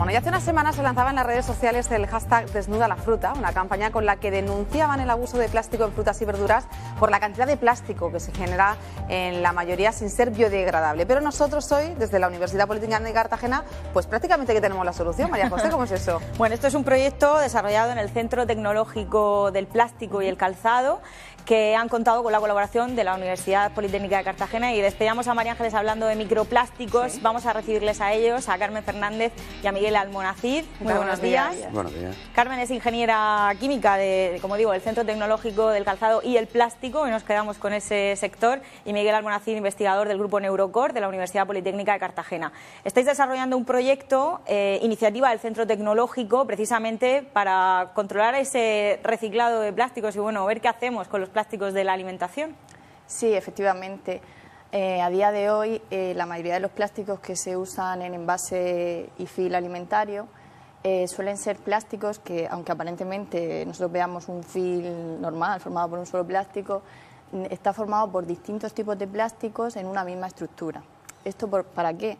Bueno, ya hace unas semanas se lanzaba en las redes sociales el hashtag Desnuda la fruta, una campaña con la que denunciaban el abuso de plástico en frutas y verduras por la cantidad de plástico que se genera en la mayoría sin ser biodegradable. Pero nosotros hoy, desde la Universidad Politécnica de Cartagena, pues prácticamente que tenemos la solución. María José, ¿cómo es eso? Bueno, esto es un proyecto desarrollado en el Centro Tecnológico del Plástico y el Calzado, que han contado con la colaboración de la Universidad Politécnica de Cartagena, y despedíamos a María Ángeles hablando de microplásticos. Sí. Vamos a recibirles a ellos, a Carmen Fernández y a Miguel Almonacid. Muy buenos días. Buenos días. Carmen es ingeniera química como digo, del Centro Tecnológico del Calzado y el Plástico, y nos quedamos con ese sector, y Miguel Almonacid, investigador del Grupo Neurocor de la Universidad Politécnica de Cartagena. Estáis desarrollando un proyecto, iniciativa del Centro Tecnológico, precisamente para controlar ese reciclado de plásticos y, bueno, ver qué hacemos con los plásticos de la alimentación. Sí, efectivamente. A día de hoy, la mayoría de los plásticos que se usan en envase y fil alimentario suelen ser plásticos que, aunque aparentemente nosotros veamos un fil normal formado por un solo plástico, está formado por distintos tipos de plásticos en una misma estructura. ¿Esto para qué?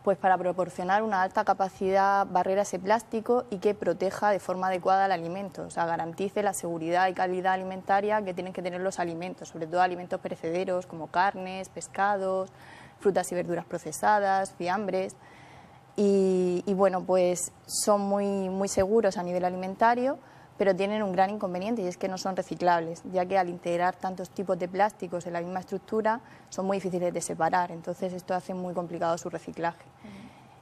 Pues para proporcionar una alta capacidad barrera a ese plástico y que proteja de forma adecuada el alimento, o sea, garantice la seguridad y calidad alimentaria que tienen que tener los alimentos, sobre todo alimentos perecederos como carnes, pescados, frutas y verduras procesadas, fiambres. Y bueno, pues son muy seguros a nivel alimentario, pero tienen un gran inconveniente, y es que no son reciclables, ya que al integrar tantos tipos de plásticos en la misma estructura son muy difíciles de separar, entonces esto hace muy complicado su reciclaje.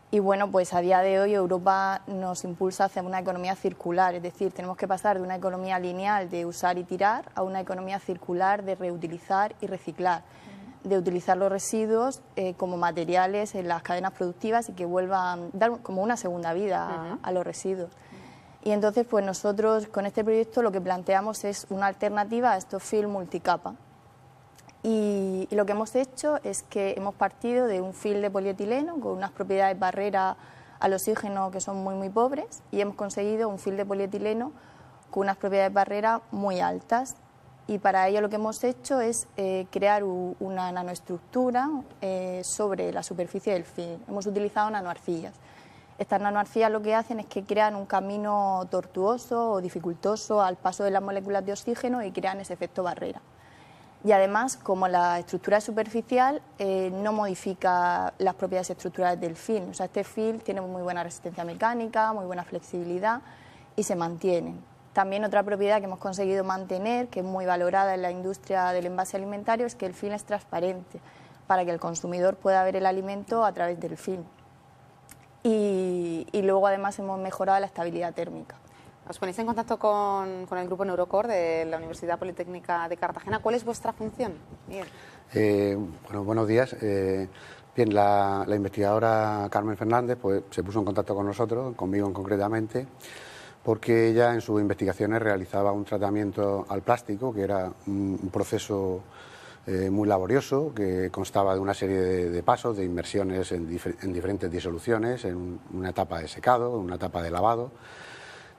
Y bueno, pues a día de hoy Europa nos impulsa hacia una economía circular, es decir, tenemos que pasar de una economía lineal de usar y tirar a una economía circular de reutilizar y reciclar, de utilizar los residuos como materiales en las cadenas productivas y que vuelvan a dar como una segunda vida a los residuos. Y entonces, pues nosotros con este proyecto lo que planteamos es una alternativa a estos fil multicapa. Y lo que hemos hecho es que hemos partido de un fil de polietileno con unas propiedades barrera al oxígeno que son muy pobres, y hemos conseguido un fil de polietileno con unas propiedades barrera muy altas. Y para ello lo que hemos hecho es crear una nanoestructura sobre la superficie del fil. Hemos utilizado nanoarcillas. Estas nanoarcillas lo que hacen es que crean un camino tortuoso o dificultoso al paso de las moléculas de oxígeno y crean ese efecto barrera. Y además, como la estructura es superficial, no modifica las propiedades estructurales del fil. O sea, este fil tiene muy buena resistencia mecánica, muy buena flexibilidad y se mantiene. También otra propiedad que hemos conseguido mantener, que es muy valorada en la industria del envase alimentario, es que el fil es transparente, para que el consumidor pueda ver el alimento a través del fil. Y luego además hemos mejorado la estabilidad térmica. Os ponéis en contacto con el Grupo Neurocor de la Universidad Politécnica de Cartagena. ¿Cuál es vuestra función, Miguel? Bueno, buenos días. Bien, la investigadora Carmen Fernández pues, se puso en contacto con nosotros, conmigo concretamente, porque ella en sus investigaciones realizaba un tratamiento al plástico, que era un proceso muy laborioso, que constaba de una serie de pasos, de inmersiones en diferentes disoluciones, en una etapa de secado, en una etapa de lavado,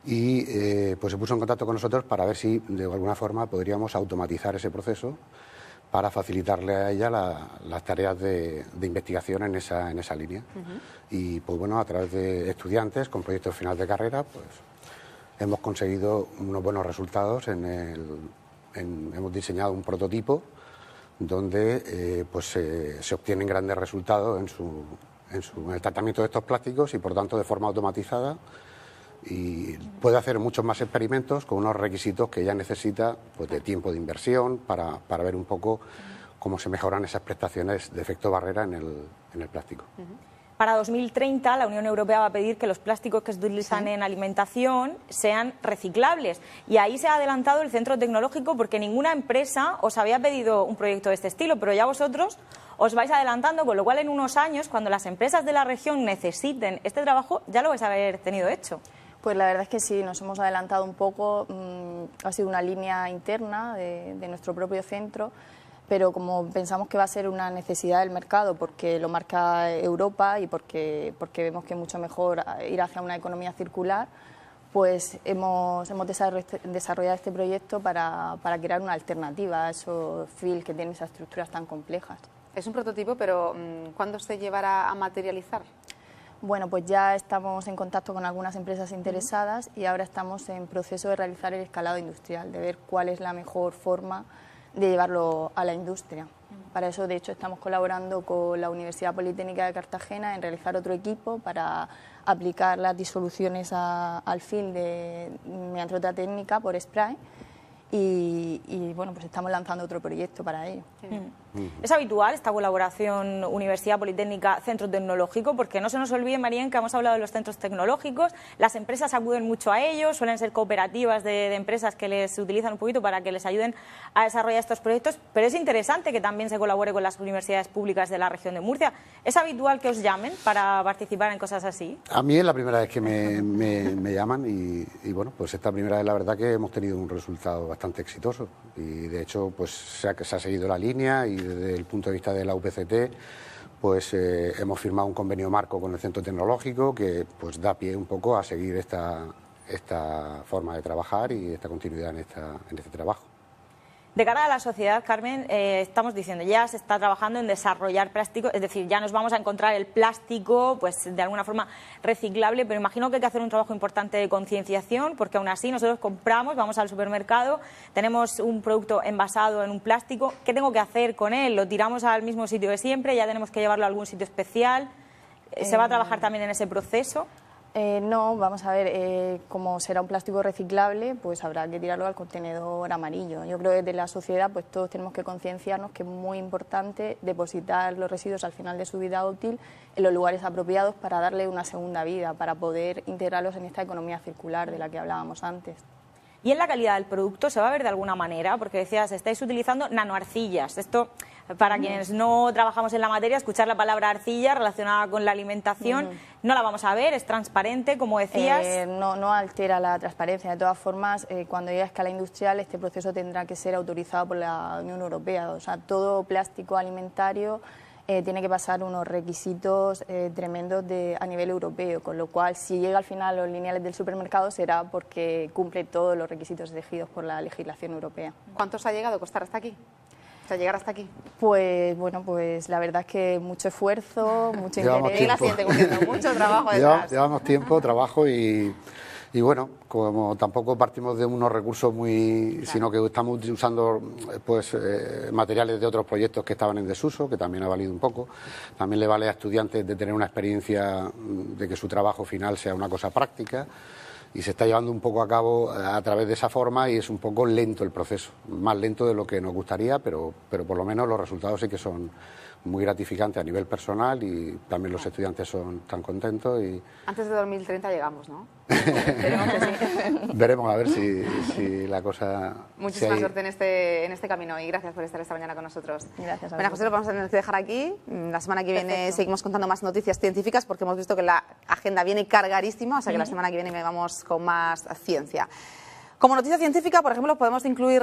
y pues se puso en contacto con nosotros para ver si de alguna forma podríamos automatizar ese proceso para facilitarle a ella las tareas de investigación en esa línea. Y pues bueno, a través de estudiantes con proyectos final de carrera, pues hemos conseguido unos buenos resultados. Hemos diseñado un prototipo donde pues se obtienen grandes resultados en el tratamiento de estos plásticos, y por tanto de forma automatizada, y puede hacer muchos más experimentos con unos requisitos que ella necesita, pues de tiempo de inversión para ver un poco cómo se mejoran esas prestaciones de efecto barrera en el plástico. Para 2030 la Unión Europea va a pedir que los plásticos que se utilizan en alimentación sean reciclables, y ahí se ha adelantado el Centro Tecnológico porque ninguna empresa os había pedido un proyecto de este estilo, pero ya vosotros os vais adelantando, con lo cual en unos años, cuando las empresas de la región necesiten este trabajo, ya lo vais a haber tenido hecho. Pues la verdad es que sí, nos hemos adelantado un poco, ha sido una línea interna de nuestro propio centro, pero como pensamos que va a ser una necesidad del mercado, porque lo marca Europa y porque vemos que es mucho mejor ir hacia una economía circular, pues hemos desarrollado este proyecto para crear una alternativa a esos fil que tienen esas estructuras tan complejas. Es un prototipo, pero ¿cuándo se llevará a materializar? Bueno, pues ya estamos en contacto con algunas empresas interesadas y ahora estamos en proceso de realizar el escalado industrial, de ver cuál es la mejor forma de llevarlo a la industria. Para eso, de hecho, estamos colaborando con la Universidad Politécnica de Cartagena en realizar otro equipo para aplicar las disoluciones al film mediante otra técnica por spray. Y bueno, pues estamos lanzando otro proyecto para ello. Es habitual esta colaboración Universidad Politécnica Centro Tecnológico, porque no se nos olvide, María, que hemos hablado de los centros tecnológicos, las empresas acuden mucho a ellos, suelen ser cooperativas de empresas que les utilizan un poquito para que les ayuden a desarrollar estos proyectos, pero es interesante que también se colabore con las universidades públicas de la región de Murcia. ¿Es habitual que os llamen para participar en cosas así? A mí es la primera vez que me llaman y bueno, pues esta primera vez la verdad que hemos tenido un resultado bastante exitoso y de hecho pues se ha seguido la línea y desde el punto de vista de la UPCT pues hemos firmado un convenio marco con el Centro Tecnológico que pues da pie un poco a seguir esta forma de trabajar y esta continuidad en este trabajo. De cara a la sociedad, Carmen, estamos diciendo, ya se está trabajando en desarrollar plástico, es decir, ya nos vamos a encontrar el plástico pues de alguna forma reciclable, pero imagino que hay que hacer un trabajo importante de concienciación, porque aún así nosotros compramos, vamos al supermercado, tenemos un producto envasado en un plástico, ¿qué tengo que hacer con él? ¿Lo tiramos al mismo sitio de siempre? ¿Ya tenemos que llevarlo a algún sitio especial? ¿Se va a trabajar también en ese proceso? No, vamos a ver, como será un plástico reciclable, pues habrá que tirarlo al contenedor amarillo. Yo creo que desde la sociedad pues todos tenemos que concienciarnos que es muy importante depositar los residuos al final de su vida útil en los lugares apropiados para darle una segunda vida, para poder integrarlos en esta economía circular de la que hablábamos antes. ¿Y en la calidad del producto se va a ver de alguna manera? Porque decías, estáis utilizando nanoarcillas. Esto, para quienes no trabajamos en la materia, escuchar la palabra arcilla relacionada con la alimentación, no la vamos a ver, es transparente, como decías. No altera la transparencia. De todas formas, cuando llegue a escala industrial, este proceso tendrá que ser autorizado por la Unión Europea. O sea, todo plástico alimentario tiene que pasar unos requisitos tremendos a nivel europeo, con lo cual si llega al final a los lineales del supermercado será porque cumple todos los requisitos exigidos por la legislación europea. ¿Cuánto os ha llegado a costar hasta aquí? O sea, llegar hasta aquí. Pues bueno, pues la verdad es que mucho esfuerzo, mucho interés. Y la siguiente cumpliendo mucho trabajo detrás. Llevamos tiempo, trabajo y bueno, como tampoco partimos de unos recursos sino que estamos usando pues materiales de otros proyectos que estaban en desuso, que también ha valido un poco. También le vale a estudiantes de tener una experiencia de que su trabajo final sea una cosa práctica y se está llevando un poco a cabo a través de esa forma y es un poco lento el proceso, más lento de lo que nos gustaría, pero por lo menos los resultados sí que son muy gratificantes a nivel personal y también los estudiantes están contentos. Antes de 2030 llegamos, ¿no? Veremos a ver si la cosa... Muchísima suerte en este camino y gracias por estar esta mañana con nosotros. Gracias a Bueno, José, lo vamos a tener que dejar aquí. La semana que viene seguimos contando más noticias científicas porque hemos visto que la agenda viene cargadísima, o sea que la semana que viene vamos con más ciencia. Como noticia científica, por ejemplo, podemos incluir